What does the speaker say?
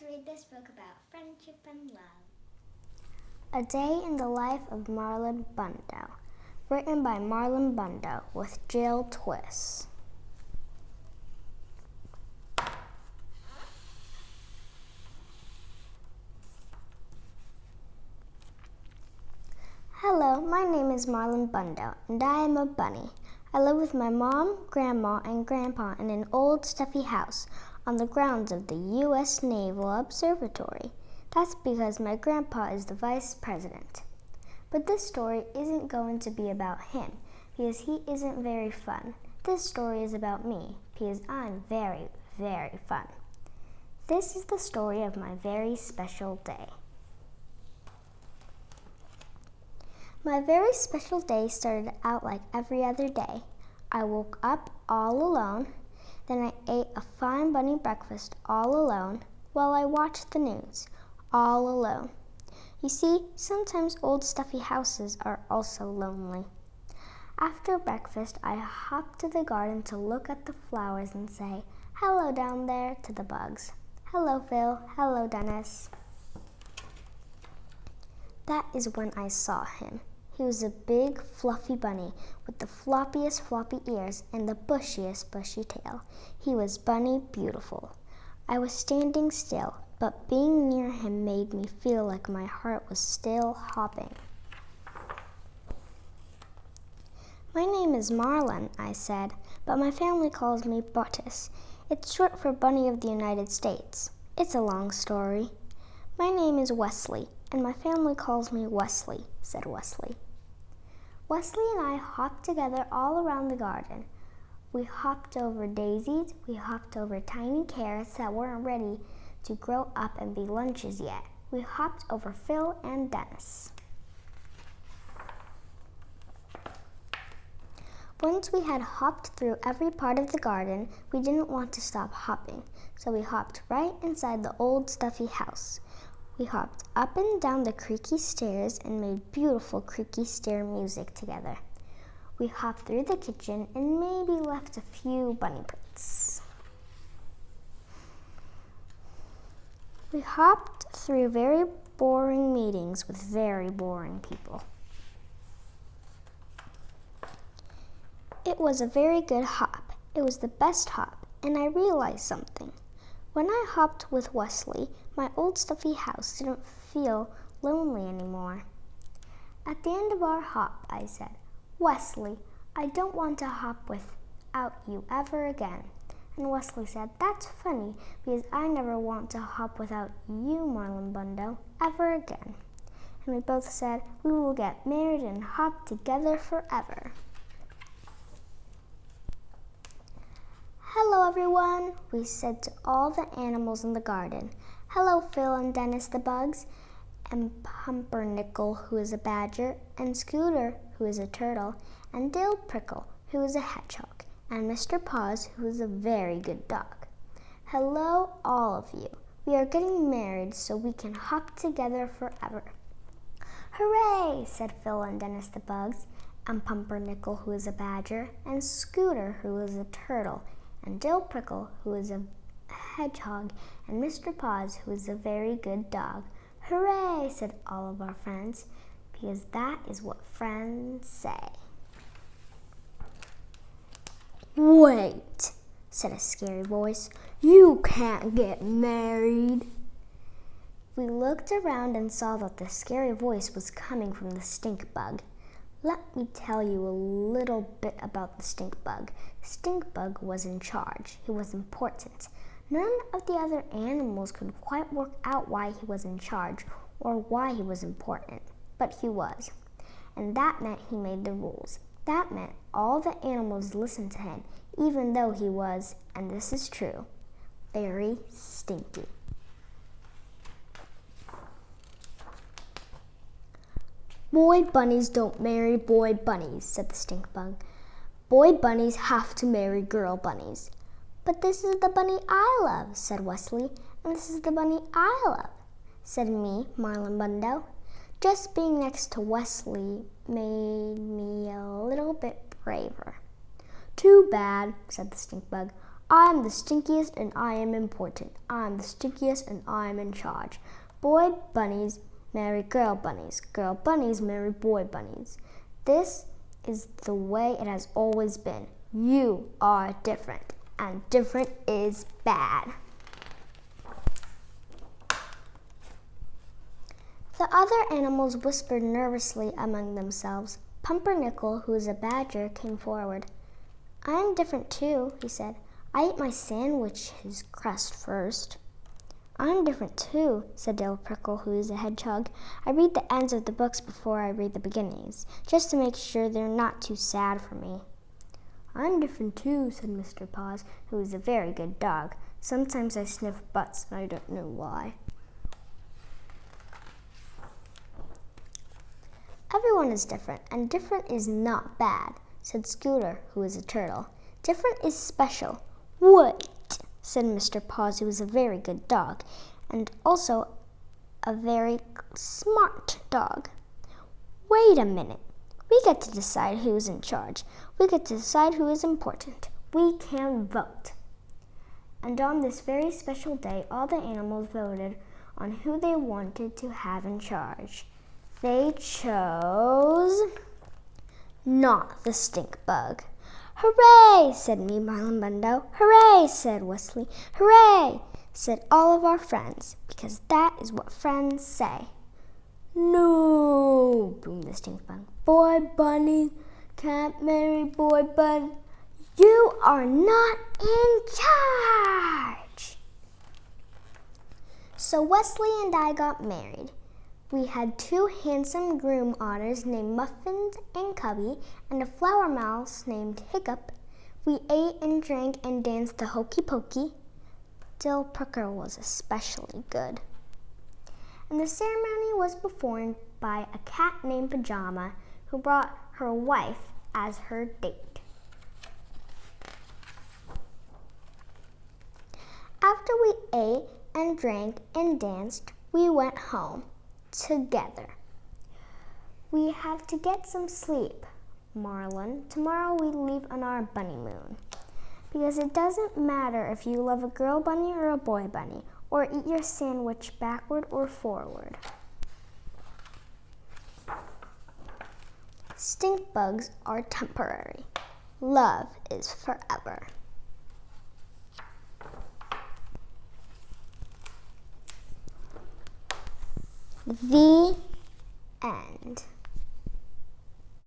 read this book about friendship and love. A Day in the Life of Marlon Bundo, written by Marlon Bundo with Jill Twiss. Hello, my name is Marlon Bundo, and I am a bunny. I live with my mom, grandma, and grandpa in an old stuffy house on the grounds of the U.S. Naval Observatory. That's because my grandpa is the vice president. But this story isn't going to be about him, because he isn't very fun. This story is about me, because I'm very, very fun. This is the story of my very special day. My very special day started out like every other day. I woke up all alone, then I ate a fine bunny breakfast all alone while I watched the news, all alone. You see, sometimes old stuffy houses are also lonely. After breakfast, I hopped to the garden to look at the flowers and say, "Hello down there," to the bugs. "Hello, Phil. Hello, Dennis." That is when I saw him. He was a big, fluffy bunny with the floppiest floppy ears and the bushiest bushy tail. He was Bunny Beautiful. I was standing still, but being near him made me feel like my heart was still hopping. "My name is Marlon," I said, "but my family calls me Buttus. It's short for Bunny of the United States. It's a long story." "My name is Wesley, and my family calls me Wesley," said Wesley. Wesley and I hopped together all around the garden. We hopped over daisies, we hopped over tiny carrots that weren't ready to grow up and be lunches yet. We hopped over Phil and Dennis. Once we had hopped through every part of the garden, we didn't want to stop hopping, so we hopped right inside the old stuffy house. We hopped up and down the creaky stairs and made beautiful creaky stair music together. We hopped through the kitchen and maybe left a few bunny prints. We hopped through very boring meetings with very boring people. It was a very good hop. It was the best hop, and I realized something. When I hopped with Wesley, my old stuffy house didn't feel lonely anymore. At the end of our hop, I said, "Wesley, I don't want to hop without you ever again." And Wesley said, "That's funny, because I never want to hop without you, Marlon Bundo, ever again." And we both said, "We will get married and hop together forever." "Hello, everyone," we said to all the animals in the garden. "Hello, Phil and Dennis the bugs, and Pumpernickel, who is a badger, and Scooter, who is a turtle, and Dill Prickle, who is a hedgehog, and Mr. Paws, who is a very good dog. Hello, all of you. We are getting married so we can hop together forever." "Hooray," said Phil and Dennis the bugs, and Pumpernickel, who is a badger, and Scooter, who is a turtle, and Dill Prickle, who is a hedgehog, and Mr. Paws, who is a very good dog. "Hooray," said all of our friends, because that is what friends say. "Wait," said a scary voice. "You can't get married." We looked around and saw that the scary voice was coming from the stink bug. Let me tell you a little bit about the stink bug. Stink bug was in charge. He was important. None of the other animals could quite work out why he was in charge or why he was important, but he was. And that meant he made the rules. That meant all the animals listened to him, even though he was, and this is true, very stinky. "Boy bunnies don't marry boy bunnies," said the stink bug. "Boy bunnies have to marry girl bunnies." "But this is the bunny I love," said Wesley. "And this is the bunny I love," said me, Marlon Bundo. Just being next to Wesley made me a little bit braver. "Too bad," said the stink bug. I am the stinkiest and I am important. I am the stinkiest and I am in charge. Boy bunnies marry girl bunnies. Girl bunnies marry boy bunnies. This is the way it has always been. You are different, and different is bad. The other animals whispered nervously among themselves. Pumpernickel, who is a badger, came forward. I am different too, he said. I eat my sandwich's crust first. I am different too, said Dill Prickle, who is a hedgehog. I read the ends of the books before I read the beginnings, just to make sure they're not too sad for me. I'm different too, said Mr. Paws, who is a very good dog. Sometimes I sniff butts, and I don't know why. Everyone is different, and different is not bad, said Scooter, who is a turtle. Different is special. Wait, said Mr. Paws, who is a very good dog, and also a very smart dog. Wait a minute. We get to decide who's in charge. We get to decide who is important. We can vote. And on this very special day, all the animals voted on who they wanted to have in charge. They chose not the stink bug. Hooray, said me, Marlon Bundo. Hooray, said Wesley. Hooray, said all of our friends, because that is what friends say. No, boomed the stink bug. Boy bunny can't marry boy bunny. You are not in charge. So Wesley and I got married. We had 2 handsome groom otters named Muffins and Cubby, and a flower mouse named Hiccup. We ate and drank and danced the hokey pokey. Dill Prickle was especially good. And the ceremony was performed by a cat named Pajama, who brought her wife as her date. After we ate and drank and danced, we went home. Together. We have to get some sleep, Marlon. Tomorrow we leave on our bunny moon. Because it doesn't matter if you love a girl bunny or a boy bunny, or eat your sandwich backward or forward. Stink bugs are temporary. Love is forever. The end.